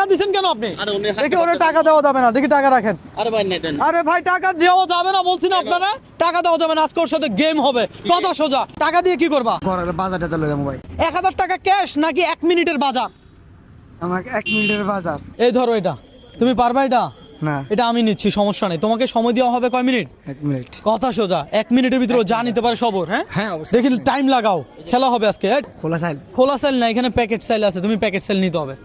টাকা দিছেন কেন আপনি? দেখি ওরে টাকা দেওয়া যাবে না, দেখি টাকা রাখেন। আরে ভাই টাকা দেওয়া যাবে না বলছি না আপনারা, টাকা দেওয়া যাবে না, আজকে ওর সাথে গেম হবে। কথা সোজা, টাকা দিয়ে কি করবা? ঘরের বাজারটা চলে যাবো ভাই। 1000 টাকা ক্যাশ নাকি 1 মিনিটের বাজার? আমাকে 1 মিনিটের বাজার। এই ধরো এটা, তুমি পারবা এটা? না, এটা আমি নিচ্ছি, সমস্যা নেই। তোমাকে সময় দেওয়া হবে কয় মিনিট? 1 মিনিট। কথা সোজা, 1 মিনিটের ভিতরে ও যা নিতে পারে সবর। হ্যাঁ হ্যাঁ অবশ্যই। দেখি টাইম লাগাও, খেলা হবে আজকে। খোলা সাইল। খোলা সেল না, এখানে প্যাকেট সেল আছে, তুমি প্যাকেট সেল নিতে হবে।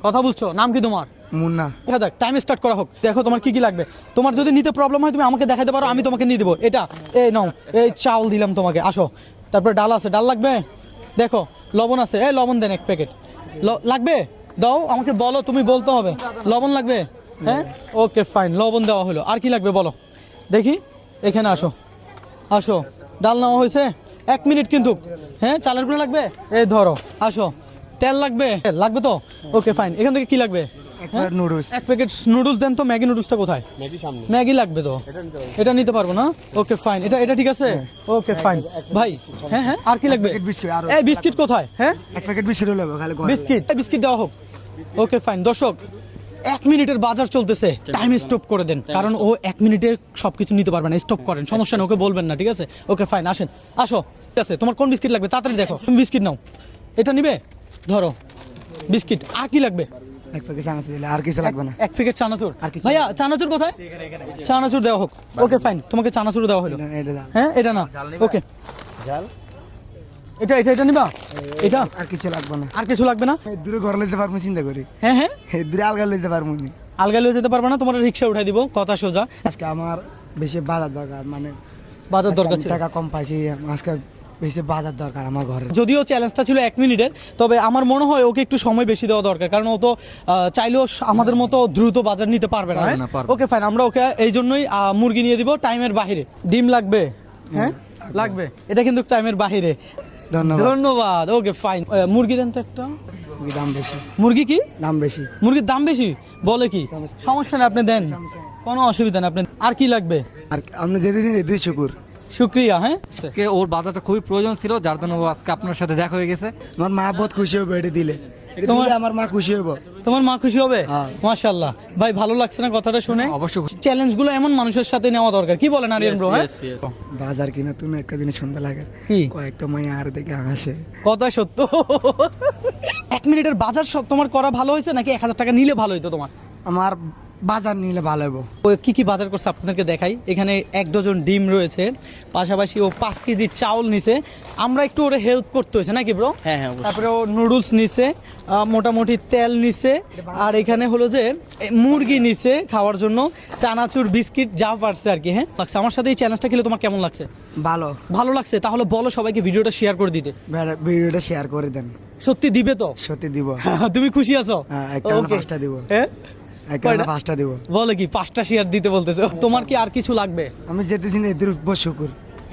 কথা বুঝছো? নাম কি তোমার? মুন্না। দেখা যাক, টাইম স্টার্ট করা হোক। দেখো তোমার কি কি লাগবে। তোমার যদি নিতে প্রবলেম হয় তুমি আমাকে দেখাতে পারো, আমি তোমাকে নিয়ে দেবো। এটা এই নাও, এই চাউল দিলাম তোমাকে, আসো। তারপরে ডাল আছে, ডাল লাগবে। দেখো লবণ আছে, এই লবণ দেন 1 প্যাকেট। লাগবে দাও, আমাকে বলো, তুমি বলতে হবে। লবণ লাগবে? হ্যাঁ ওকে ফাইন, লবণ দেওয়া হলো। আর কি লাগবে বলো দেখি। এখানে আসো, আসো। ডাল নেওয়া হয়েছে। 1 মিনিট কিন্তু। হ্যাঁ চালের গুঁড়ো লাগবে? এই ধরো, আসো। তেল লাগবে? লাগবে তো, ওকে ফাইন। এখান থেকে কি লাগবে? এক প্লেট নুডলস। 1 প্যাকেট নুডলস দেন তো। ম্যাগি নুডলসটা কোথায়? ম্যাগি লাগবে তো, এটা নিতে পারবো না। ওকে ফাইন, এটা ঠিক আছে। ওকে ফাইন ভাই। হ্যাঁ হ্যাঁ, আর কি লাগবে? বিস্কিট। আর এই বিস্কিট কোথায়? হ্যাঁ 1 প্যাকেট বিস্কিট হলো খালি। বিস্কিট, বিস্কিট দেওয়া হোক। Okay fine. দর্শক 1 মিনিটের বাজার চলতেছে, টাইম স্টপ করে দেন, কারণ ও 1 মিনিটে সবকিছু নিতে পারবে না। স্টপ করেন, সমস্যা নেই, ওকে বলবেন না, ঠিক আছে? ওকে ফাইন, আসেন, আসো। ঠিক আছে, তোমার কোন বিস্কিট লাগবে তাড়াতাড়ি দেখো। তুমি বিস্কিট নাও, এটা নিবে, ধরো বিস্কিট। আর কি লাগবে? 1 প্যাকেট চানাচুর দিলে আর কিছু লাগবে না। 1 প্যাকেট চানাচুর। আর কিছু ভাইয়া চানাচুর কোথায়? চানাচুর দেওয়া হোক। ওকে ফাইন, তোমাকে চানাচুর দেওয়া হলো। এটা দাও। হ্যাঁ এটা না, ওকে। এটা এটা এটা নিবা? এটা আর কিছু লাগবে না। আর কিছু লাগবে না? দূরে ঘর লইতে পারবো চিন্তা করি। হ্যাঁ হ্যাঁ, দূরে আলগা লইতে পারবো না। আলগা লয়ে যেতে পারবে না, তোমার রিক্সা উঠাই দিব। কথা সোজা, আজকে আমার বেশি বাজার দরকার, মানে বাজার দরকার আজকে ছিল। আমি টাকা কম পাইছি, আজকে বেশি বাজার দরকার আমার ঘরে। যদিও চ্যালেঞ্জটা ছিল 1 মিনিটের, তবে আমার মনে হয় ওকে একটু সময় বেশি দেওয়া দরকার, কারণ ও তো চাইলেও আমাদের মতো দ্রুত বাজার নিতে পারবে না। ওকে ফাইন, আমরা ওকে এই জন্যই মুরগি নিয়ে দিব টাইমের বাহিরে। ডিম লাগবে? হ্যাঁ লাগবে, এটা কিন্তু টাইমের বাহিরে। ধন্যবাদ। ধন্যবাদ। ওকে ফাইন, মুরগি দেন তো একটা। মুরগির দাম বেশি। মুরগি কি দাম বেশি। মুরগির দাম বেশি বলে কি? সমস্যা নেই, আপনি দেন, কোনো অসুবিধা নেই। আপনি আর কি লাগবে? আর আপনি যেতে দিন 2 শুকুর। শুক্রিয়া। হ্যাঁ আজকে ওর বাজারটা খুবই প্রয়োজন ছিল, যার জন্য ও আজকে আপনার সাথে দেখা হয়ে গেছে। আমার মা বহুত খুশি হবে এটা দিলে। এটা তোমার- দিলে আমার মা খুশি হবে। তোমার মা খুশি হবে? হ্যাঁ। মাশাআল্লাহ ভাই, ভালো লাগছে না কথাটা শুনে? অবশ্যই খুশি। চ্যালেঞ্জ গুলো এমন মানুষের সাথে নেওয়া দরকার, কি বলেন আরিয়ান ব্রো? হ্যাঁ বাজার কিনা তুমি একটা জিনিস সন্ধ্যা লাগে, কি? কয়েকটা মাইয়া আর দেখে হাসে। কথা সত্য। 1 মিনিটের বাজার সব তোমার করা ভালো হয়েছে নাকি 1000 টাকা নিলে ভালো হইতো তোমার? আমার বাজার নিলে ভালো হবো। ও কি কি বাজার করছে আপনাদেরকে দেখাই। এখানে 1 ডজন ডিম রয়েছে, পাশাপাশি ও 5 কেজি চাউল নিছে। আমরা একটু ওরে হেল্প করতে হয়েছে নাকি ব্রো? হ্যাঁ হ্যাঁ অবশ্যই। তারপরে ও নুডলস নিছে, মোটামুটি তেল নিছে, আর এখানে হলো যে মুরগি নিছে খাওয়ার জন্য, চানাচুর, বিস্কিট, যা পারছে আর কি। হ্যাঁ লাগছে। আমার সাথে এই চ্যালেঞ্জটা খেলে তোমার কেমন লাগছে? ভালো। ভালো লাগছে? তাহলে বলো সবাইকে ভিডিওটা শেয়ার করে দিতে। ভিডিওটা শেয়ার করে দেন। সত্যি দিবে তো? সত্যি দিব। তুমি খুশি আছো? হ্যাঁ, একটা না Okay. 5টা দিব। হ্যাঁ একটা না 5টা দিব। বলে কি 5টা শেয়ার দিতে বলতেছো? তোমার কি আর কিছু লাগবে? আমি যেতে দিন এদের উপর শুকুর।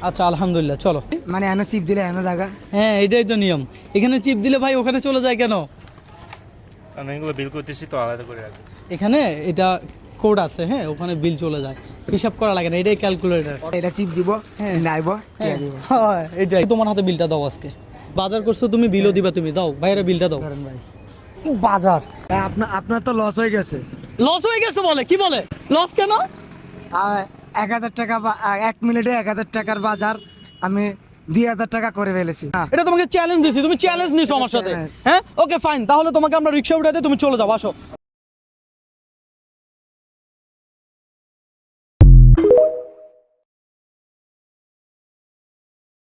আচ্ছা আলহামদুলিল্লাহ, চলো। মানে এনে চিপ দিলে এনে জায়গা। হ্যাঁ এটাই তো নিয়ম। এখানে চিপ দিলে ভাই ওখানে চলে যায় কেন? কারণ এগুলো বিল করতেছি তো আলাদা করে রাখবো। এখানে এটা কোড আছে, হ্যাঁ ওখানে বিল চলে যায়, হিসাব করা লাগে না, এটাই ক্যালকুলেটর। এটা চিপ দিব, হ্যাঁ। নাইব, টিয়া দিব। হ্যাঁ এটাই। তোমার হাতে বিলটা দাও, আজকে বাজার করছো তুমি, বিলও দিবা তুমি, দাও ভাইয়েরা বিলটা দাও। ধরেন ভাই। বাজার আপনার তো লস হয়ে গেছে। লস হয়ে গেছে বলে? কি বলে লস কেন? 1000 টাকা 1 মিনিটে 1000 টাকার বাজার আমি 2000 টাকা করে ফেলেছি। এটা তোমাকে চ্যালেঞ্জ দিছি, তুমি চ্যালেঞ্জ নিছো আমার সাথে। Challenge। হ্যাঁ ওকে ফাইন, তাহলে তোমাকে আমরা রিকশা উঠাতে তুমি চলে যাও, আসো।